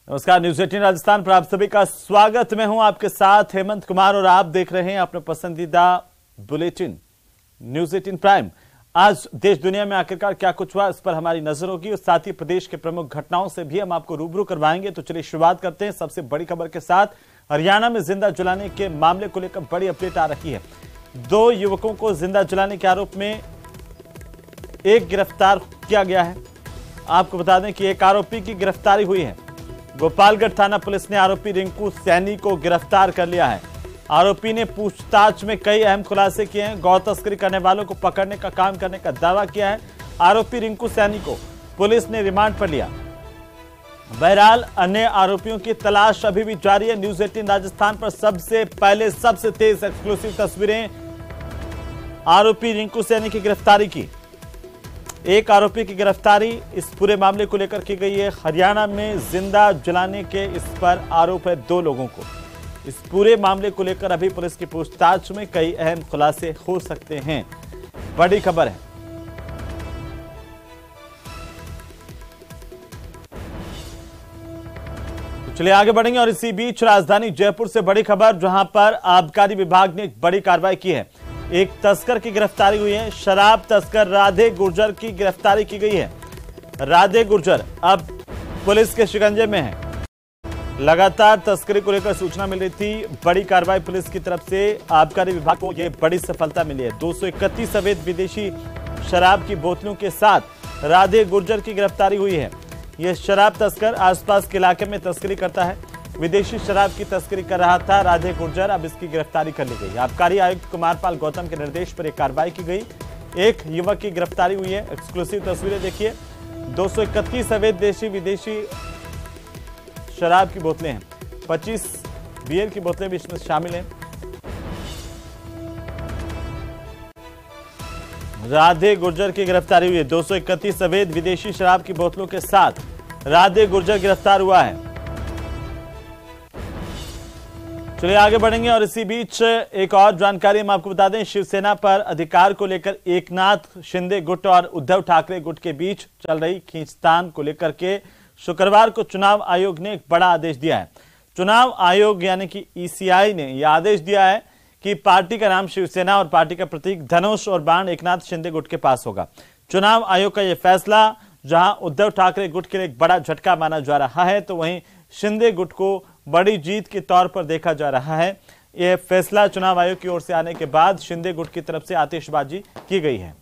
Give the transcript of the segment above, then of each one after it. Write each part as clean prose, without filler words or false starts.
नमस्कार, न्यूज 18 राजस्थान पर आप सभी का स्वागत। मैं हूं आपके साथ हेमंत कुमार और आप देख रहे हैं अपने पसंदीदा बुलेटिन न्यूज 18 प्राइम। आज देश दुनिया में आखिरकार क्या कुछ हुआ, इस पर हमारी नजर होगी और साथ ही प्रदेश के प्रमुख घटनाओं से भी हम आपको रूबरू करवाएंगे। तो चलिए शुरुआत करते हैं सबसे बड़ी खबर के साथ। हरियाणा में जिंदा जलाने के मामले को लेकर बड़ी अपडेट आ रही है। 2 युवकों को जिंदा जलाने के आरोप में एक गिरफ्तार किया गया है। आपको बता दें कि एक आरोपी की गिरफ्तारी हुई है। गोपालगढ़ थाना पुलिस ने आरोपी रिंकू सैनी को गिरफ्तार कर लिया है। आरोपी ने पूछताछ में कई अहम खुलासे किए हैं। गौ तस्करी करने वालों को पकड़ने का काम करने का दावा किया है। आरोपी रिंकू सैनी को पुलिस ने रिमांड पर लिया। बहरहाल अन्य आरोपियों की तलाश अभी भी जारी है। न्यूज 18 राजस्थान पर सबसे पहले सबसे तेज एक्सक्लूसिव तस्वीरें आरोपी रिंकू सैनी की गिरफ्तारी की। एक आरोपी की गिरफ्तारी इस पूरे मामले को लेकर की गई है। हरियाणा में जिंदा जलाने के इस पर आरोप है 2 लोगों को। इस पूरे मामले को लेकर अभी पुलिस की पूछताछ में कई अहम खुलासे हो सकते हैं। बड़ी खबर है। तो चलिए आगे बढ़ेंगे और इसी बीच राजधानी जयपुर से बड़ी खबर, जहां पर आबकारी विभाग ने एक बड़ी कार्रवाई की है। एक तस्कर की गिरफ्तारी हुई है। शराब तस्कर राधे गुर्जर की गिरफ्तारी की गई है। राधे गुर्जर अब पुलिस के शिकंजे में है। लगातार तस्करी को लेकर सूचना मिल रही थी। बड़ी कार्रवाई पुलिस की तरफ से आबकारी विभाग को यह बड़ी सफलता मिली है। 231 अवैध विदेशी शराब की बोतलों के साथ राधे गुर्जर की गिरफ्तारी हुई है। यह शराब तस्कर आसपास के इलाके में तस्करी करता है। विदेशी शराब की तस्करी कर रहा था राधे गुर्जर। अब इसकी गिरफ्तारी कर ली गई। आबकारी आयुक्त कुमारपाल गौतम के निर्देश पर एक कार्रवाई की गई। एक युवक की गिरफ्तारी हुई है। एक्सक्लूसिव तस्वीरें देखिए। 231 अवैध विदेशी शराब की बोतलें हैं। 25 बियर की बोतलें भी इसमें शामिल हैं। राधे गुर्जर की गिरफ्तारी हुई है। 231 अवैध विदेशी शराब की बोतलों के साथ राधे गुर्जर गिरफ्तार हुआ है। चलिए आगे बढ़ेंगे और इसी बीच एक और जानकारी हम आपको बता दें। शिवसेना पर अधिकार को लेकर एकनाथ शिंदे गुट और उद्धव ठाकरे गुट के बीच चल रही खींचतान को लेकर के शुक्रवार को चुनाव आयोग ने एक बड़ा आदेश दिया है। चुनाव आयोग यानी कि ईसीआई ने यह आदेश दिया है कि पार्टी का नाम शिवसेना और पार्टी का प्रतीक धनुष और बाण एकनाथ शिंदे गुट के पास होगा। चुनाव आयोग का यह फैसला जहां उद्धव ठाकरे गुट के लिए एक बड़ा झटका माना जा रहा है, तो वहीं शिंदे गुट को बड़ी जीत के तौर पर देखा जा रहा है। यह फैसला चुनाव आयोग की ओर से आने के बाद शिंदे गुट की तरफ से आतिशबाजी की गई है।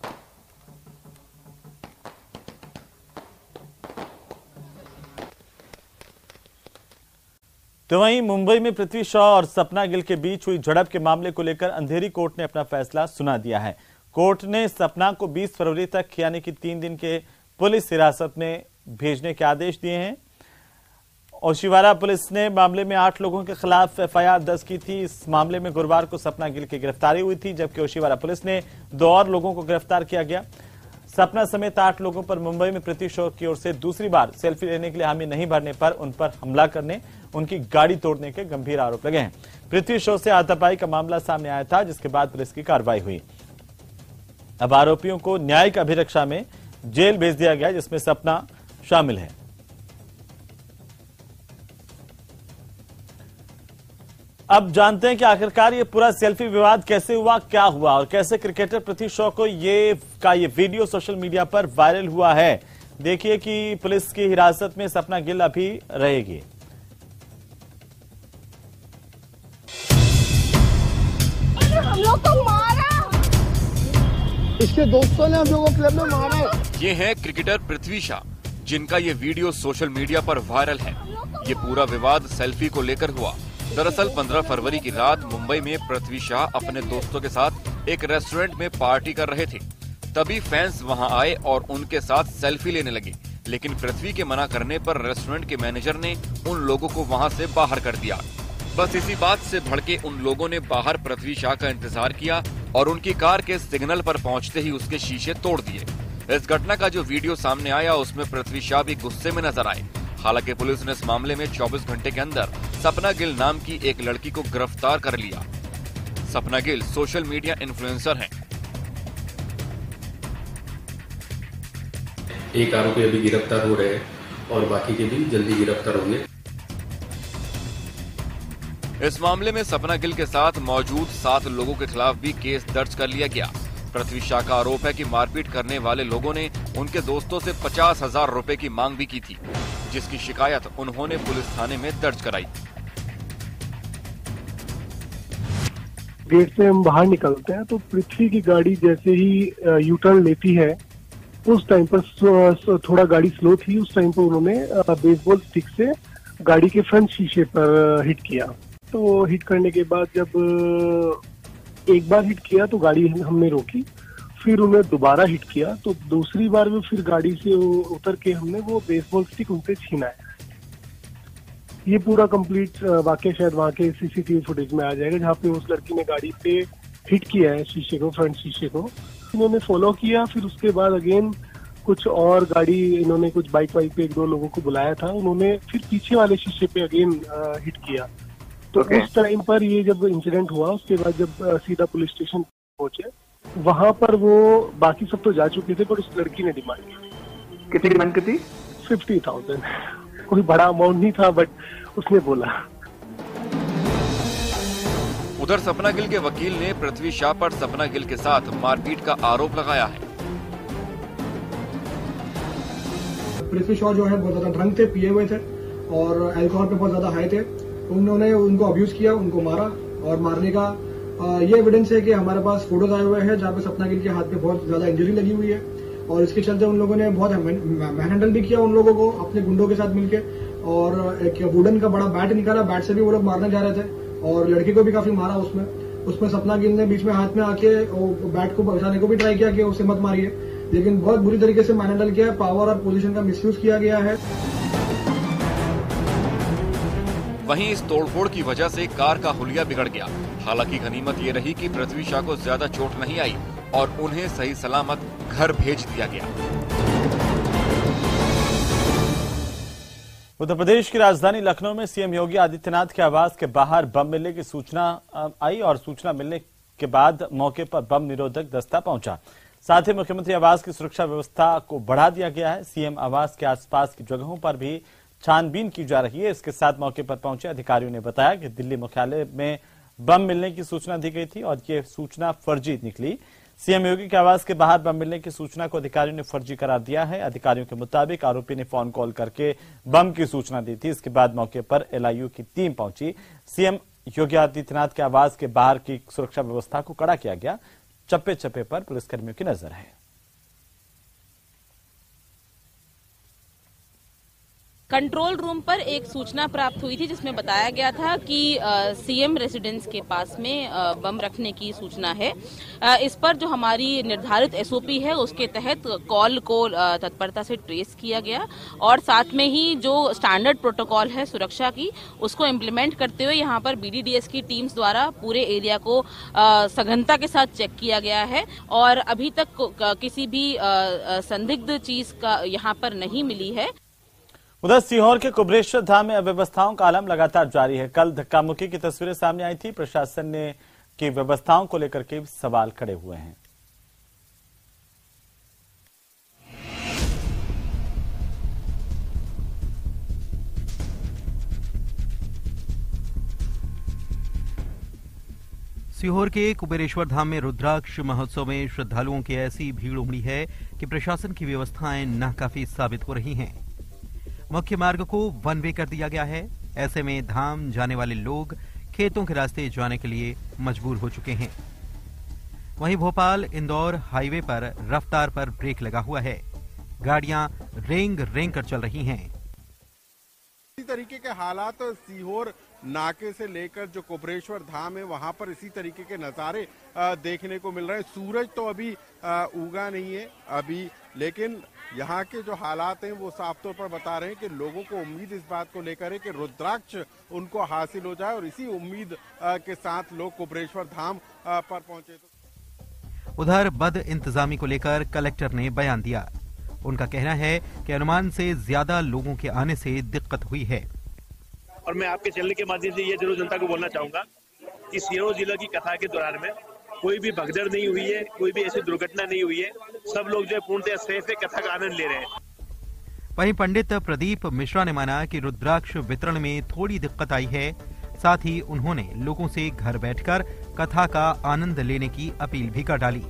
तो वहीं मुंबई में पृथ्वी शॉ और सपना गिल के बीच हुई झड़प के मामले को लेकर अंधेरी कोर्ट ने अपना फैसला सुना दिया है। कोर्ट ने सपना को 20 फरवरी तक यानी कि 3 दिन के पुलिस हिरासत में भेजने के आदेश दिए हैं। ओशिवारा पुलिस ने मामले में 8 लोगों के खिलाफ एफआईआर दर्ज की थी। इस मामले में गुरुवार को सपना गिल की गिरफ्तारी हुई थी, जबकि ओशिवारा पुलिस ने 2 और लोगों को गिरफ्तार किया गया। सपना समेत 8 लोगों पर मुंबई में पृथ्वी शॉ की ओर से दूसरी बार सेल्फी लेने के लिए हामी नहीं भरने पर उन पर हमला करने, उनकी गाड़ी तोड़ने के गंभीर आरोप लगे हैं। पृथ्वी शॉ से हाथापाई का मामला सामने आया था, जिसके बाद पुलिस की कार्रवाई हुई। अब आरोपियों को न्यायिक अभिरक्षा में जेल भेज दिया गया, जिसमें सपना शामिल है। अब जानते हैं कि आखिरकार ये पूरा सेल्फी विवाद कैसे हुआ, क्या हुआ और कैसे क्रिकेटर पृथ्वी शॉ को ये वीडियो सोशल मीडिया पर वायरल हुआ है। देखिए कि पुलिस की हिरासत में सपना गिल अभी रहेगी। हम लोग को मारा, इसके दोस्तों ने हम लोगों को क्लब में मारा। ये है क्रिकेटर पृथ्वी शॉ, जिनका ये वीडियो सोशल मीडिया पर वायरल है। ये पूरा विवाद सेल्फी को लेकर हुआ। दरअसल 15 फरवरी की रात मुंबई में पृथ्वी शॉ अपने दोस्तों के साथ एक रेस्टोरेंट में पार्टी कर रहे थे। तभी फैंस वहां आए और उनके साथ सेल्फी लेने लगे, लेकिन पृथ्वी के मना करने पर रेस्टोरेंट के मैनेजर ने उन लोगों को वहां से बाहर कर दिया। बस इसी बात से भड़के उन लोगों ने बाहर पृथ्वी शॉ का इंतजार किया और उनकी कार के सिग्नल पर पहुंचते ही उसके शीशे तोड़ दिए। इस घटना का जो वीडियो सामने आया उसमें पृथ्वी शॉ भी गुस्से में नजर आए। हालांकि पुलिस ने इस मामले में 24 घंटे के अंदर सपना गिल नाम की एक लड़की को गिरफ्तार कर लिया। सपना गिल सोशल मीडिया इन्फ्लुएंसर हैं। एक आरोपी अभी गिरफ्तार हो रहे हैं और बाकी के भी जल्दी गिरफ्तार होंगे। इस मामले में सपना गिल के साथ मौजूद 7 लोगों के खिलाफ भी केस दर्ज कर लिया गया। पृथ्वी शाह का आरोप है कि मारपीट करने वाले लोगों ने उनके दोस्तों से 50,000 रुपए की मांग भी की थी, जिसकी शिकायत उन्होंने पुलिस थाने में दर्ज कराई। गेट से हम बाहर निकलते हैं तो पृथ्वी की गाड़ी जैसे ही यू टर्न लेती है, उस टाइम पर थोड़ा गाड़ी स्लो थी। उस टाइम पर उन्होंने बेसबॉल स्टिक से गाड़ी के फ्रंट शीशे पर हिट किया। तो हिट करने के बाद जब एक बार हिट किया तो गाड़ी हमने रोकी, फिर उन्हें दोबारा हिट किया। तो दूसरी बार में फिर गाड़ी से उतर के हमने वो बेसबॉल स्टिक उनसे छीना है। ये पूरा कंप्लीट वाकया शायद वहाँ के सीसीटीवी फुटेज में आ जाएगा, जहाँ पे उस लड़की ने गाड़ी पे हिट किया है शीशे को, फ्रंट शीशे को। इन्होंने फॉलो किया, फिर उसके बाद अगेन कुछ और गाड़ी, इन्होंने कुछ बाइक वाइक पे 1-2 लोगों को बुलाया था, उन्होंने फिर पीछे वाले शीशे पे अगेन हिट किया। तो उस टाइम पर ये जब इंसिडेंट हुआ, उसके बाद जब सीधा पुलिस स्टेशन पहुंचे, वहां पर वो बाकी सब तो जा चुके थे, पर उस लड़की ने डिमांड की। कितनी डिमांड की थी? 50,000। कोई बड़ा अमाउंट नहीं था, बट उसने बोला। उधर सपना गिल के वकील ने पृथ्वी शाह पर सपना गिल के साथ मारपीट का आरोप लगाया है। पृथ्वी शाह जो है बहुत ज्यादा ड्रंक थे, पिए हुए थे और अल्कोहल पे बहुत ज्यादा हाई थे। उन्होंने उनको अब्यूज किया, उनको मारा, और मारने का ये एविडेंस है कि हमारे पास फोटोज आए हुए हैं जहाँ पे सपना गिल के हाथ पे बहुत ज्यादा इंजरी लगी हुई है, और इसके चलते उन लोगों ने बहुत मैनहैंडल भी किया उन लोगों को अपने गुंडों के साथ मिलके, और एक वुडन का बड़ा बैट निकाला, बैट से भी वो लोग मारने जा रहे थे, और लड़की को भी काफी मारा। उसमें सपना गिल ने बीच में हाथ में आके बैट को बचाने को भी ट्राई किया कि उसे मत मारिए, लेकिन बहुत बुरी तरीके से मैनहैंडल किया है। पावर और पोजीशन का मिसयूज किया गया है। वहीं इस तोड़फोड़ की वजह से कार का हुलिया बिगड़ गया। हालांकि गनीमत ये रही कि पृथ्वी शाह को ज्यादा चोट नहीं आई और उन्हें सही सलामत घर भेज दिया गया। उत्तर प्रदेश की राजधानी लखनऊ में सीएम योगी आदित्यनाथ के आवास के बाहर बम मिलने की सूचना आई, और सूचना मिलने के बाद मौके पर बम निरोधक दस्ता पहुंचा। साथ ही मुख्यमंत्री आवास की सुरक्षा व्यवस्था को बढ़ा दिया गया है। सीएम आवास के आसपास की जगहों पर भी छानबीन की जा रही है। इसके साथ मौके पर पहुंचे अधिकारियों ने बताया कि दिल्ली मुख्यालय में बम मिलने की सूचना दी गई थी और ये सूचना फर्जी निकली। सीएम योगी के आवास के बाहर बम मिलने की सूचना को अधिकारियों ने फर्जी करार दिया है। अधिकारियों के मुताबिक आरोपी ने फोन कॉल करके बम की सूचना दी थी। इसके बाद मौके पर एलआईयू की टीम पहुंची। सीएम योगी आदित्यनाथ के आवास के बाहर की सुरक्षा व्यवस्था को कड़ा किया गया। चप्पे चप्पे पर पुलिसकर्मियों की नजर है। कंट्रोल रूम पर एक सूचना प्राप्त हुई थी जिसमें बताया गया था कि सीएम रेसिडेंस के पास में बम रखने की सूचना है। इस पर जो हमारी निर्धारित एसओपी है उसके तहत कॉल को तत्परता से ट्रेस किया गया, और साथ में ही जो स्टैंडर्ड प्रोटोकॉल है सुरक्षा की उसको इम्प्लीमेंट करते हुए यहाँ पर बीडीडीएस की टीम्स द्वारा पूरे एरिया को सघनता के साथ चेक किया गया है, और अभी तक किसी भी संदिग्ध चीज का यहाँ पर नहीं मिली है। उधर सीहोर के कुबरेश्वर धाम में अव्यवस्थाओं का आलम लगातार जारी है। कल धक्का मुक्की की तस्वीरें सामने आई थी। प्रशासन ने की व्यवस्थाओं को लेकर के सवाल खड़े हुए हैं। सीहोर के कुबेरेश्वर धाम में रुद्राक्ष महोत्सव में श्रद्धालुओं की ऐसी भीड़ उमड़ी है कि प्रशासन की व्यवस्थाएं नाकाफी साबित हो रही हैं। मुख्य मार्ग को वन वे कर दिया गया है। ऐसे में धाम जाने वाले लोग खेतों के रास्ते जाने के लिए मजबूर हो चुके हैं। वहीं भोपाल इंदौर हाईवे पर रफ्तार पर ब्रेक लगा हुआ है। गाड़ियां रेंग रेंग कर चल रही हैं। इसी तरीके के हालात सीहोर नाके से लेकर जो कुबरेश्वर धाम है वहां पर इसी तरीके के नजारे देखने को मिल रहे हैं। सूरज तो अभी उगा नहीं है अभी, लेकिन यहाँ के जो हालात हैं वो साफ तौर पर बता रहे हैं कि लोगों को उम्मीद इस बात को लेकर है कि रुद्राक्ष उनको हासिल हो जाए, और इसी उम्मीद के साथ लोग कुबरेश्वर धाम पर पहुंचे। उधर बद इंतजामी को लेकर कलेक्टर ने बयान दिया। उनका कहना है कि अनुमान से ज्यादा लोगों के आने से दिक्कत हुई है। और मैं आपके चैनल के माध्यम से ये जरूर जनता को बोलना चाहूंगा कि सीहोर जिला की कथा के दौरान में कोई भी भगदड़ नहीं हुई है, कोई भी ऐसी दुर्घटना नहीं हुई है। सब लोग जो है पूर्णतः सेफ है, कथा का आनंद ले रहे हैं। वहीं पंडित प्रदीप मिश्रा ने माना कि रुद्राक्ष वितरण में थोड़ी दिक्कत आई है, साथ ही उन्होंने लोगों से घर बैठकर कथा का आनंद लेने की अपील भी कर डाली।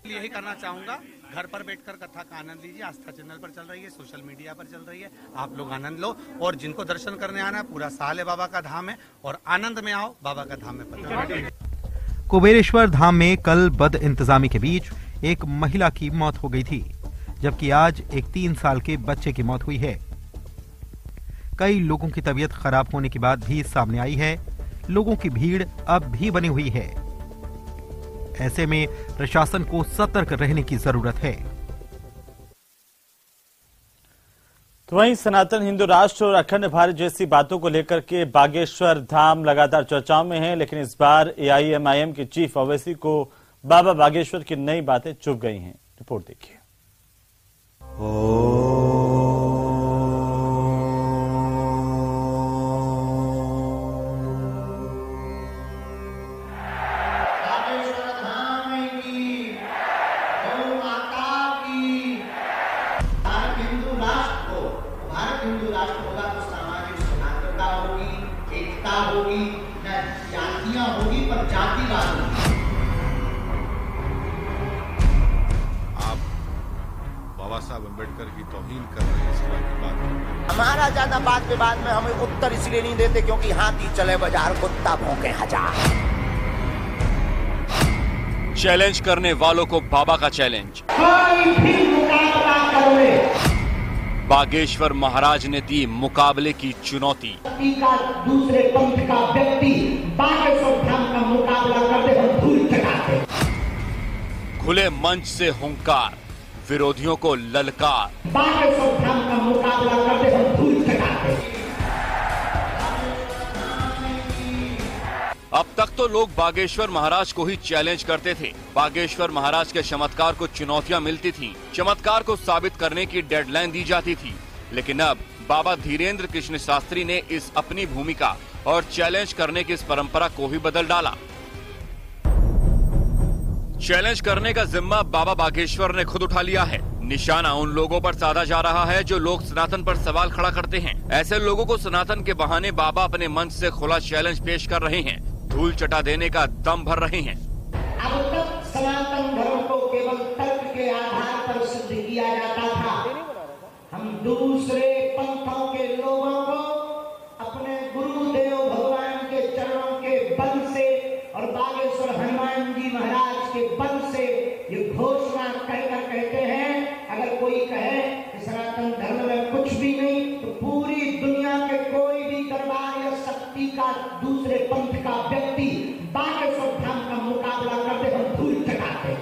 यही करना चाहूंगा, घर पर बैठकर कथा का आनंद लीजिए। आस्था चैनल पर चल रही है, सोशल मीडिया पर चल रही है, आप लोग आनंद लो। और जिनको दर्शन करने आना है, पूरा साल है बाबा का धाम है और आनंद में आओ, बाबा का धाम में पधारो। कुबेरेश्वर धाम में कल बद इंतजामी के बीच एक महिला की मौत हो गई थी, जबकि आज एक 3 साल के बच्चे की मौत हुई है। कई लोगों की तबीयत खराब होने की बात भी सामने आई है। लोगों की भीड़ अब भी बनी हुई है। ऐसे में प्रशासन को सतर्क रहने की जरूरत है। तो वहीं सनातन हिंदू राष्ट्र और अखंड भारत जैसी बातों को लेकर के बागेश्वर धाम लगातार चर्चाओं में है, लेकिन इस बार एआईएमआईएम के चीफ ओवैसी को बाबा बागेश्वर की नई बातें चुभ गई हैं। रिपोर्ट देखिए। बाबा साहब अम्बेडकर की तौहीन कर रहे हैं, इस तरह की बात। हमारा ज्यादा बात विवाद में हमें उत्तर इसलिए नहीं देते क्योंकि हाथी चले बाजार, कुत्ता भौंके हजार। चैलेंज करने वालों को बाबा का चैलेंज। कोई भी मुकाबला कर ले। बागेश्वर महाराज ने दी मुकाबले की चुनौती। दूसरे पंथ का व्यक्ति बागेश्वर धाम का मुकाबला करते हम धूल चटाते। खुले मंच से हुंकार, विरोधियों को ललकार। बागेश्वर धाम का मुकाबला करते हम धूल चटाते। अब तक तो लोग बागेश्वर महाराज को ही चैलेंज करते थे। बागेश्वर महाराज के चमत्कार को चुनौतियां मिलती थीं, चमत्कार को साबित करने की डेडलाइन दी जाती थी। लेकिन अब बाबा धीरेन्द्र कृष्ण शास्त्री ने इस अपनी भूमिका और चैलेंज करने की इस परंपरा को ही बदल डाला। चैलेंज करने का जिम्मा बाबा बागेश्वर ने खुद उठा लिया है। निशाना उन लोगों पर साधा जा रहा है जो लोग सनातन पर सवाल खड़ा करते हैं। ऐसे लोगों को सनातन के बहाने बाबा अपने मंच से खुला चैलेंज पेश कर रहे हैं, धूल चटा देने का दम भर रहे हैं। अब तक सनातन धर्म को केवल तर्क के आधार पर सिद्ध किया जाता था। हम दूसरे पंथों के लोगों को अपने गुरुदेव भगवान के चरणों के बल से और बागेश्वर हनुमान जी महाराज के बल से ये घोषणा कहकर कहते हैं, अगर कोई कहे कि सनातन धर्म में कुछ भी नहीं, तो पूरी दुनिया के कोई भी दरबार या शक्ति का दूसरे पंथ का व्यक्ति बागेश्वर धाम का मुकाबला करते हम धूल चटाते।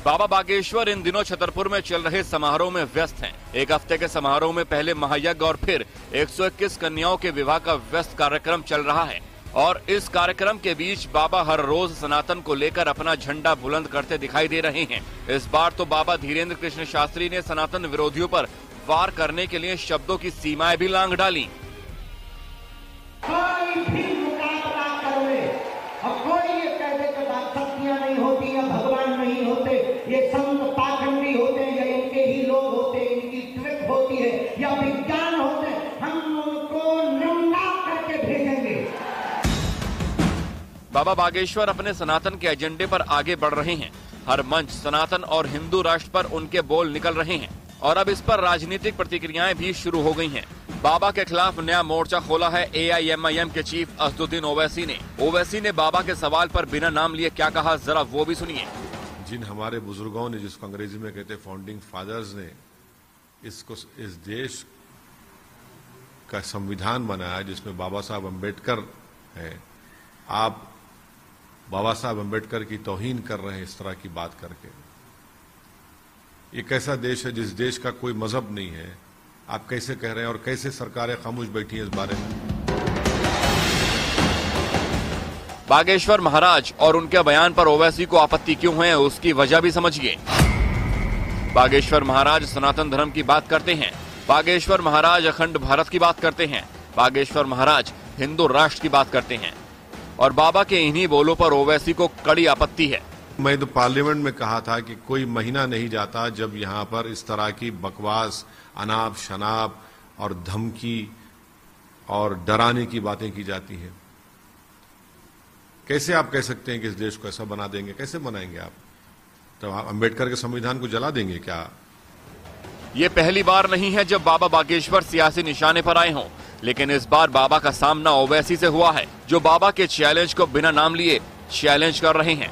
बाबा बागेश्वर इन दिनों छतरपुर में चल रहे समारोह में व्यस्त हैं। एक हफ्ते के समारोह में पहले महायज्ञ और फिर 121 कन्याओं के विवाह का व्यस्त कार्यक्रम चल रहा है। और इस कार्यक्रम के बीच बाबा हर रोज सनातन को लेकर अपना झंडा बुलंद करते दिखाई दे रहे हैं। इस बार तो बाबा धीरेन्द्र कृष्ण शास्त्री ने सनातन विरोधियों पर वार करने के लिए शब्दों की सीमाएं भी लांघ डाली। कोई भी मुकाबला कर ले और कोई ये कह दे कि शक्तियां नहीं होती या भगवान नहीं होते, ये संत पाखंडी होते या इनके ही लोग होते, इनकी ट्रिक होती है या विज्ञान होते, हम उनको नंगा करके भेजेंगे। बाबा बागेश्वर अपने सनातन के एजेंडे पर आगे बढ़ रहे हैं। हर मंच सनातन और हिंदू राष्ट्र पर उनके बोल निकल रहे हैं और अब इस पर राजनीतिक प्रतिक्रियाएं भी शुरू हो गई हैं। बाबा के खिलाफ नया मोर्चा खोला है एआईएमआईएम के चीफ असदुद्दीन ओवैसी ने। ओवैसी ने बाबा के सवाल पर बिना नाम लिए क्या कहा, जरा वो भी सुनिए। जिन हमारे बुजुर्गों ने, जिसको अंग्रेजी में कहते फाउंडिंग फादर्स ने, इस देश का संविधान बनाया जिसमें बाबा साहब अम्बेडकर है, आप बाबा साहब अम्बेडकर की तौहीन कर रहे हैं इस तरह की बात करके। ये कैसा देश है जिस देश का कोई मजहब नहीं है, आप कैसे कह रहे हैं और कैसे सरकारें खामोश बैठी हैं इस बारे में। बागेश्वर महाराज और उनके बयान पर ओवैसी को आपत्ति क्यों है, उसकी वजह भी समझिए। बागेश्वर महाराज सनातन धर्म की बात करते हैं, बागेश्वर महाराज अखंड भारत की बात करते हैं, बागेश्वर महाराज हिंदू राष्ट्र की बात करते हैं और बाबा के इन्हीं बोलों पर ओवैसी को कड़ी आपत्ति है। मैं तो पार्लियामेंट में कहा था कि कोई महीना नहीं जाता जब यहाँ पर इस तरह की बकवास, अनाप शनाप और धमकी और डराने की बातें की जाती हैं। कैसे आप कह सकते हैं कि इस देश को ऐसा बना देंगे? कैसे बनाएंगे आप? तो आप अंबेडकर के संविधान को जला देंगे क्या? ये पहली बार नहीं है जब बाबा बागेश्वर सियासी निशाने पर आए हों, लेकिन इस बार बाबा का सामना ओवैसी से हुआ है, जो बाबा के चैलेंज को बिना नाम लिए चैलेंज कर रहे हैं।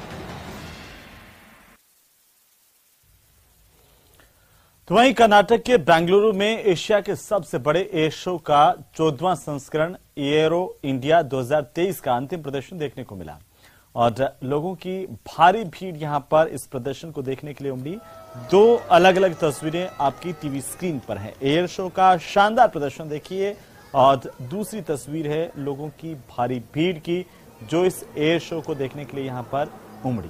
तो वहीं कर्नाटक के बेंगलुरु में एशिया के सबसे बड़े एयर शो का 14वां संस्करण एरो इंडिया 2023 का अंतिम प्रदर्शन देखने को मिला और लोगों की भारी भीड़ यहां पर इस प्रदर्शन को देखने के लिए उमड़ी। 2 अलग अलग तस्वीरें आपकी टीवी स्क्रीन पर हैं। एयर शो का शानदार प्रदर्शन देखिए और दूसरी तस्वीर है लोगों की भारी भीड़ की, जो इस एयर शो को देखने के लिए यहां पर उमड़ी।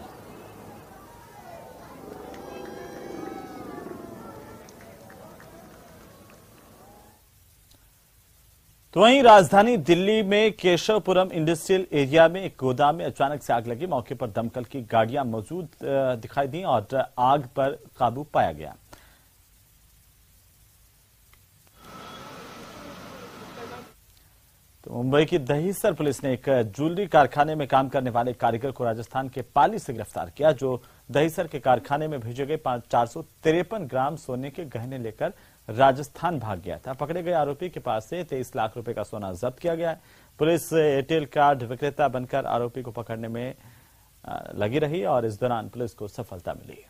तो वहीं राजधानी दिल्ली में केशवपुरम इंडस्ट्रियल एरिया में एक गोदाम में अचानक से आग लगी। मौके पर दमकल की गाड़ियां मौजूद दिखाई दी और आग पर काबू पाया गया। तो मुंबई की दहीसर पुलिस ने एक ज्वेलरी कारखाने में काम करने वाले कारीगर को राजस्थान के पाली से गिरफ्तार किया, जो दहीसर के कारखाने में भेजे गए 453 ग्राम सोने के गहने लेकर राजस्थान भाग गया था। पकड़े गए आरोपी के पास से 23 लाख रुपए का सोना जब्त किया गया है। पुलिस एयरटेल कार्ड विक्रेता बनकर आरोपी को पकड़ने में लगी रही और इस दौरान पुलिस को सफलता मिली।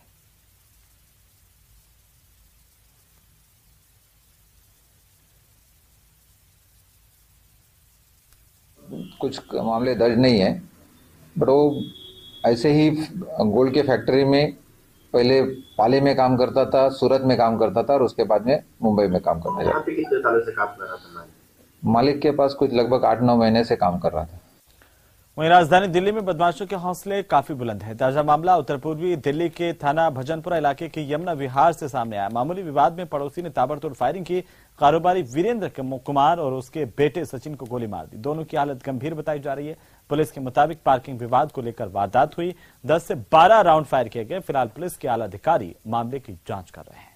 कुछ मामले दर्ज नहीं है, बट वो ऐसे ही गोल्ड के फैक्ट्री में पहले पाली में काम करता था, सूरत में काम करता था और उसके बाद में मुंबई में काम करने लगा। कितने सालों से काम कर रहा था? मालिक के पास कुछ लगभग 8-9 महीने से काम कर रहा था। वहीं राजधानी दिल्ली में बदमाशों के हौसले काफी बुलंद हैं। ताजा मामला उत्तर पूर्वी दिल्ली के थाना भजनपुरा इलाके के यमुना विहार से सामने आया। मामूली विवाद में पड़ोसी ने ताबड़तोड़ फायरिंग की। कारोबारी वीरेंद्र कुमार और उसके बेटे सचिन को गोली मार दी। दोनों की हालत गंभीर बताई जा रही है। पुलिस के मुताबिक पार्किंग विवाद को लेकर वारदात हुई। 10 से 12 राउंड फायर किए गए। फिलहाल पुलिस के आला अधिकारी मामले की जांच कर रहे हैं।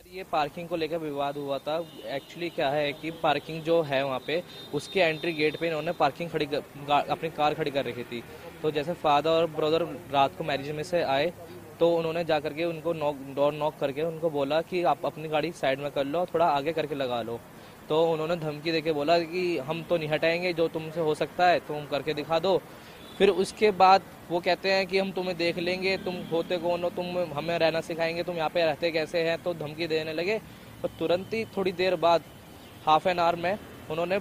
ये पार्किंग को लेकर विवाद हुआ था। एक्चुअली क्या है कि पार्किंग जो है वहाँ पे, उसके एंट्री गेट पे इन्होंने पार्किंग अपनी कार खड़ी कर रखी थी। तो जैसे फादर और ब्रदर रात को मैरिज में से आए तो उन्होंने जा करके उनको डोर नॉक करके उनको बोला कि आप अपनी गाड़ी साइड में कर लो, थोड़ा आगे करके लगा लो। तो उन्होंने धमकी देके बोला कि हम तो नहीं हटाएंगे, जो तुमसे हो सकता है तुम करके दिखा दो। फिर उसके बाद वो कहते हैं कि हम तुम्हें देख लेंगे, तुम होते कौन हो, तुम हमें रहना सिखाएंगे, तुम यहाँ पे रहते कैसे हैं, तो धमकी देने लगे। और तुरंत ही थोड़ी देर बाद हाफ एन आवर में उन्होंने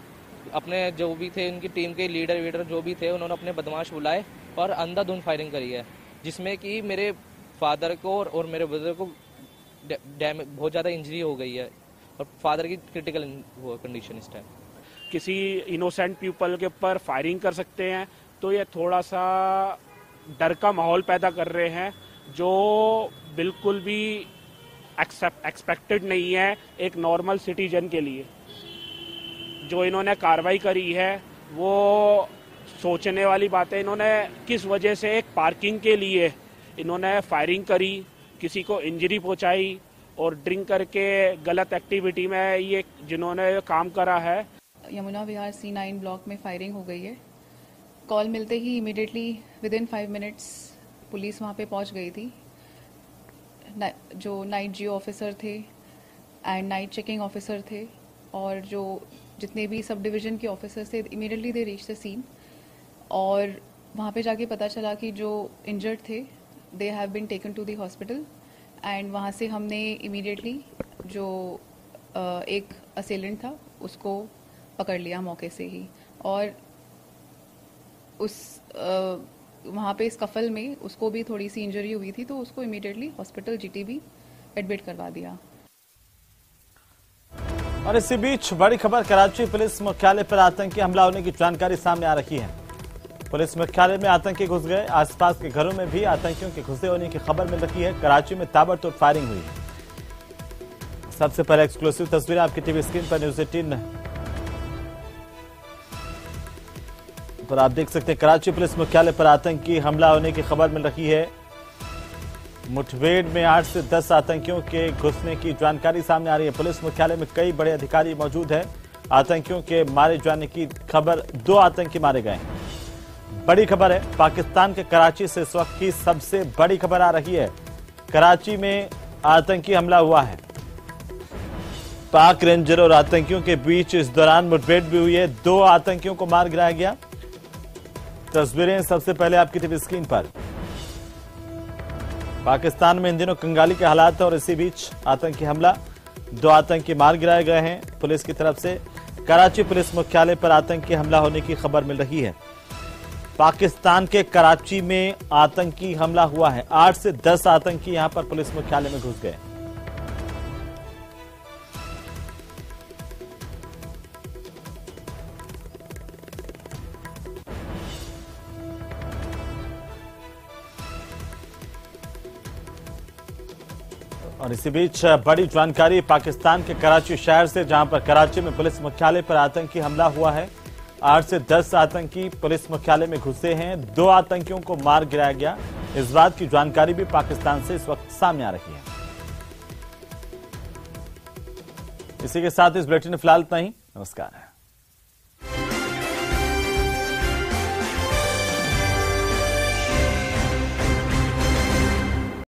अपने जो भी थे उनकी टीम के लीडर जो भी थे, उन्होंने अपने बदमाश बुलाए और अंधाधुंध फायरिंग करी है, जिसमें कि मेरे फादर को और मेरे ब्रदर को बहुत ज़्यादा इंजरी हो गई है और फादर की क्रिटिकल कंडीशन इस टाइम। किसी इनोसेंट पीपल के ऊपर फायरिंग कर सकते हैं, तो ये थोड़ा सा डर का माहौल पैदा कर रहे हैं, जो बिल्कुल भी एक्सपेक्टेड नहीं है एक नॉर्मल सिटीजन के लिए। जो इन्होंने कार्रवाई करी है वो सोचने वाली बात है। इन्होंने किस वजह से एक पार्किंग के लिए इन्होंने फायरिंग करी, किसी को इंजरी पहुंचाई और ड्रिंक करके गलत एक्टिविटी में ये जिन्होंने काम करा है। यमुना विहार C9 ब्लॉक में फायरिंग हो गई है। कॉल मिलते ही इमीडिएटली विदिन 5 मिनट्स पुलिस वहाँ पे पहुँच गई थी। जो नाइट जियो ऑफिसर थे एंड नाइट चेकिंग ऑफिसर थे और जो जितने भी सब डिवीज़न के ऑफिसर्स थे, immediately they reach the scene. और वहाँ पे जाके पता चला कि जो इंजर्ड थे they have been taken to the hospital and वहाँ से हमने इमीडिएटली जो एक असेलेंट था उसको पकड़ लिया मौके से ही। और उस वहाँ पे स्कफल में उसको भी थोड़ी सी इंजरी हुई थी, तो उसको इमीडिएटली हॉस्पिटल GTB एडमिट करवा दिया। और इसी बीच बड़ी खबर, कराची पुलिस मुख्यालय पर आतंकी हमला होने की जानकारी सामने आ रही है। पुलिस मुख्यालय में आतंकी घुस गए। आसपास के घरों में भी आतंकियों के घुसे होने की खबर मिल रही है। कराची में ताबड़तोड़ फायरिंग हुई है। सबसे पहले एक्सक्लूसिव तस्वीरें आपकी टीवी स्क्रीन पर न्यूज़ 18 पर आप देख सकते हैं। कराची पुलिस मुख्यालय पर आतंकी हमला होने की खबर मिल रही है। मुठभेड़ में 8 से 10 आतंकियों के घुसने की जानकारी सामने आ रही है। पुलिस मुख्यालय में कई बड़े अधिकारी मौजूद हैं। आतंकियों के मारे जाने की खबर, 2 आतंकी मारे गए हैं। बड़ी खबर है, पाकिस्तान के कराची से इस वक्त की सबसे बड़ी खबर आ रही है। कराची में आतंकी हमला हुआ है। पाक रेंजर और आतंकियों के बीच इस दौरान मुठभेड़ भी हुई है। 2 आतंकियों को मार गिराया गया। तस्वीरें सबसे पहले आपकी टीवी स्क्रीन पर। पाकिस्तान में इन दिनों कंगाली के हालात है और इसी बीच आतंकी हमला, 2 आतंकी मार गिराए गए हैं पुलिस की तरफ से। कराची पुलिस मुख्यालय पर आतंकी हमला होने की खबर मिल रही है। पाकिस्तान के कराची में आतंकी हमला हुआ है। 8 से 10 आतंकी यहां पर पुलिस मुख्यालय में घुस गए। और इसी बीच बड़ी जानकारी पाकिस्तान के कराची शहर से, जहां पर कराची में पुलिस मुख्यालय पर आतंकी हमला हुआ है। 8 से 10 आतंकी पुलिस मुख्यालय में घुसे हैं। 2 आतंकियों को मार गिराया गया। इस बात की जानकारी भी पाकिस्तान से इस वक्त सामने आ रही है। इसी के साथ इस बुलेटिन में फिलहाल इतना ही। नमस्कार।